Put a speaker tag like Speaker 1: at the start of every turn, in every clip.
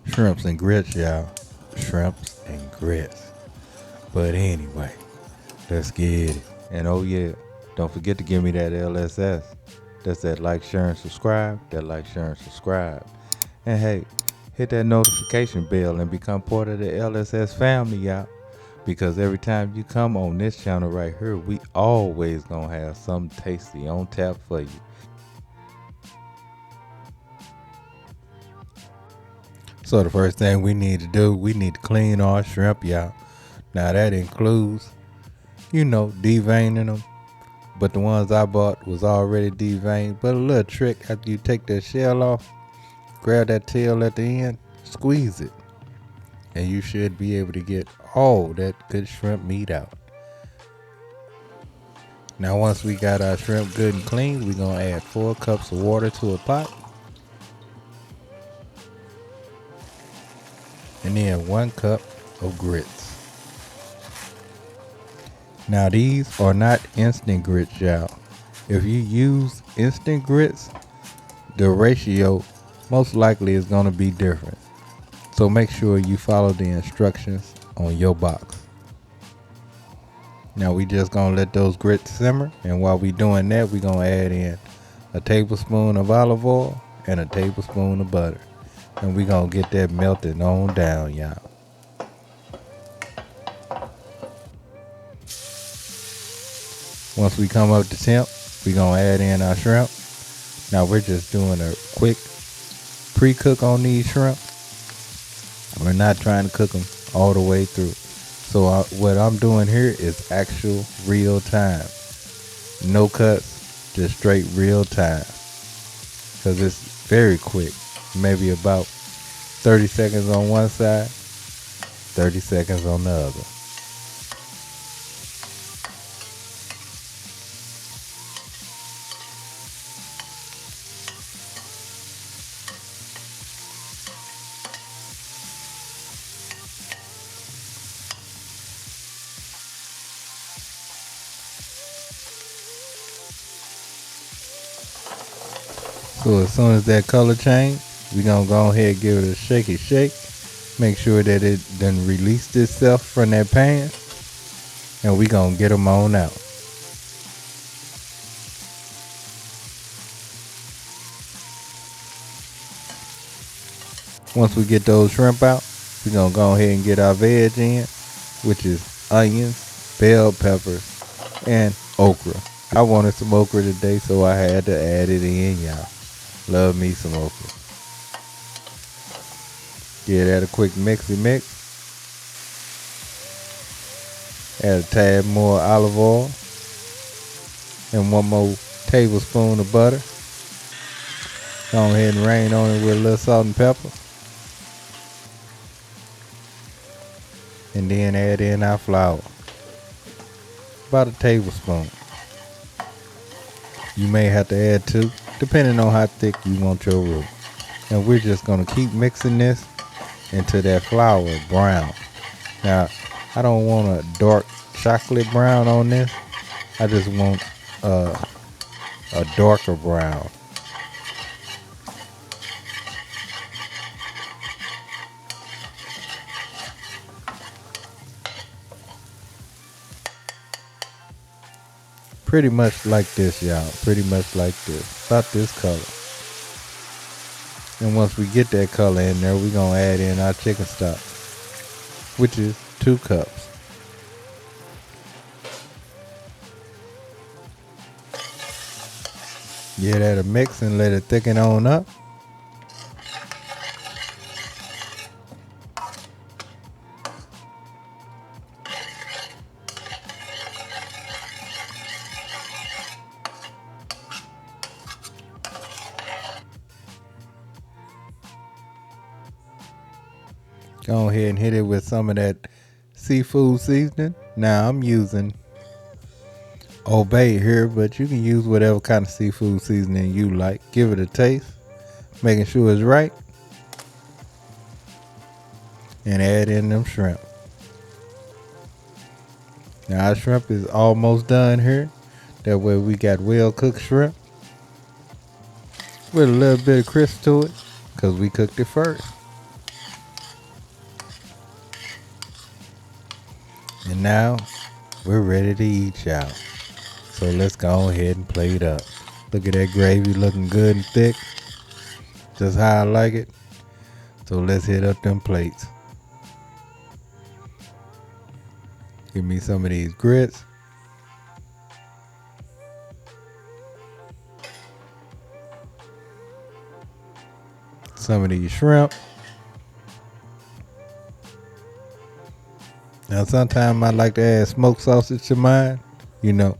Speaker 1: Shrimps and grits, y'all. Shrimps and grits. But anyway, let's get it. And oh yeah, don't forget to give me that LSS. That's that like, share, and subscribe. That like, share, and subscribe. And hey, hit that notification bell and become part of the LSS family, y'all. Because every time you come on this channel right here, we always gonna have something tasty on tap for you. So the first thing we need to do, we need to clean our shrimp, y'all. Now that includes, deveining them. But the ones I bought was already deveined. But a little trick, after you take that shell off, grab that tail at the end, squeeze it, and you should be able to get all that good shrimp meat out. Now once we got our shrimp good and clean, we're going to add 4 cups of water to a pot. And then 1 cup of grits. Now these are not instant grits, y'all. If you use instant grits, the ratio most likely is going to be different. So make sure you follow the instructions on your box. Now we just going to let those grits simmer. And while we doing that, we going to add in a tablespoon of olive oil and a tablespoon of butter. And we going to get that melted on down, y'all. Once we come up to temp, we going to add in our shrimp. Now we're just doing a quick pre-cook on these shrimp. We're not trying to cook them all the way through. So what I'm doing here is actual real time. No cuts, just straight real time. Because it's very quick. Maybe about 30 seconds on one side, 30 seconds on the other. So as soon as that color change, we're going to go ahead and give it a shaky shake. Make sure that it done released itself from that pan. And we're going to get them on out. Once we get those shrimp out, we're going to go ahead and get our veg in, which is onions, bell peppers, and okra. I wanted some okra today, so I had to add it in, y'all. Love me some okra. Give that a quick mixy mix. Add a tad more olive oil and 1 more tablespoon of butter. Go ahead and rain on it with a little salt and pepper. And then add in our flour. About a tablespoon. You may have to add 2, depending on how thick you want your roux. And we're just going to keep mixing this until that flour brown. Now, I don't want a dark chocolate brown on this. I just want a darker brown. Pretty much like this, y'all. Pretty much like this. About this color. And once we get that color in there, we're going to add in our chicken stock, which is 2 cups. Give that a mix and let it thicken on up. Go ahead and hit it with some of that seafood seasoning. Now I'm using Obey here, but you can use whatever kind of seafood seasoning you like. Give it a taste, making sure it's right. And add in them shrimp. Now our shrimp is almost done here. That way we got well cooked shrimp with a little bit of crisp to it because we cooked it first. And now we're ready to eat, y'all. So let's go ahead and plate up. Look at that gravy looking good and thick. Just how I like it. So let's hit up them plates. Give me some of these grits. Some of these shrimp. Now sometimes I like to add smoked sausage to mine. You know,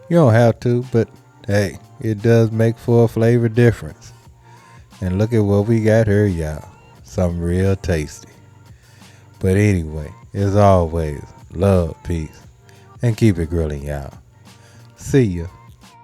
Speaker 1: you don't have to, but hey, it does make for a flavor difference. And look at what we got here, y'all. Something real tasty. But anyway, as always, love, peace, and keep it grilling, y'all. See ya.